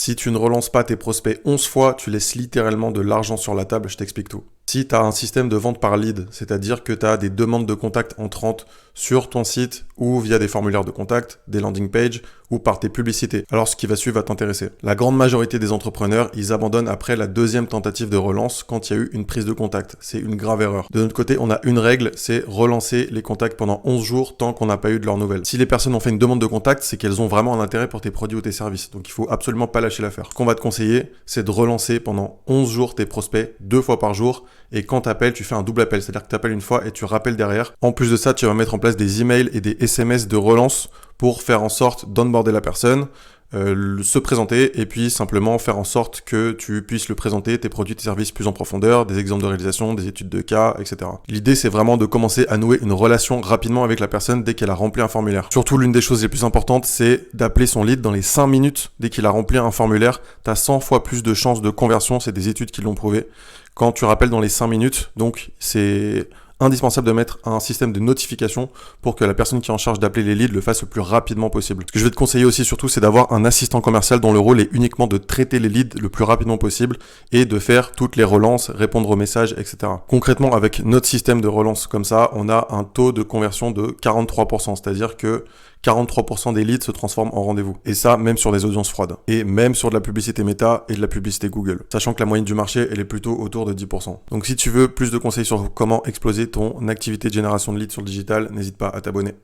Si tu ne relances pas tes prospects 11 fois, tu laisses littéralement de l'argent sur la table, je t'explique tout. Si tu as un système de vente par lead, c'est-à-dire que tu as des demandes de contact entrantes sur ton site ou via des formulaires de contact, des landing pages ou par tes publicités, alors ce qui va suivre va t'intéresser. La grande majorité des entrepreneurs, ils abandonnent après la deuxième tentative de relance quand il y a eu une prise de contact. C'est une grave erreur. De notre côté, on a une règle, c'est relancer les contacts pendant 11 jours tant qu'on n'a pas eu de leurs nouvelles. Si les personnes ont fait une demande de contact, c'est qu'elles ont vraiment un intérêt pour tes produits ou tes services. Donc il faut absolument pas lâcher l'affaire. Ce qu'on va te conseiller, c'est de relancer pendant 11 jours tes prospects 2 fois par jour. Et quand tu appelles, tu fais un double appel, c'est-à-dire que tu appelles une fois et tu rappelles derrière. En plus de ça, tu vas mettre en place des emails et des SMS de relance pour faire en sorte d'onboarder la personne, se présenter et puis simplement faire en sorte que tu puisses le présenter, tes produits, tes services plus en profondeur, des exemples de réalisation, des études de cas, etc. L'idée, c'est vraiment de commencer à nouer une relation rapidement avec la personne dès qu'elle a rempli un formulaire. Surtout, l'une des choses les plus importantes, c'est d'appeler son lead dans les 5 minutes dès qu'il a rempli un formulaire. Tu as 100 fois plus de chances de conversion, c'est des études qui l'ont prouvé, quand tu rappelles dans les 5 minutes. Donc, c'est indispensable de mettre un système de notification pour que la personne qui est en charge d'appeler les leads le fasse le plus rapidement possible. Ce que je vais te conseiller aussi surtout, c'est d'avoir un assistant commercial dont le rôle est uniquement de traiter les leads le plus rapidement possible et de faire toutes les relances, répondre aux messages, etc. Concrètement, avec notre système de relance comme ça, on a un taux de conversion de 43%, c'est-à-dire que 43% des leads se transforment en rendez-vous. Et ça, même sur des audiences froides. Et même sur de la publicité méta et de la publicité Google. Sachant que la moyenne du marché, elle est plutôt autour de 10%. Donc si tu veux plus de conseils sur comment exploser ton activité de génération de leads sur le digital, n'hésite pas à t'abonner.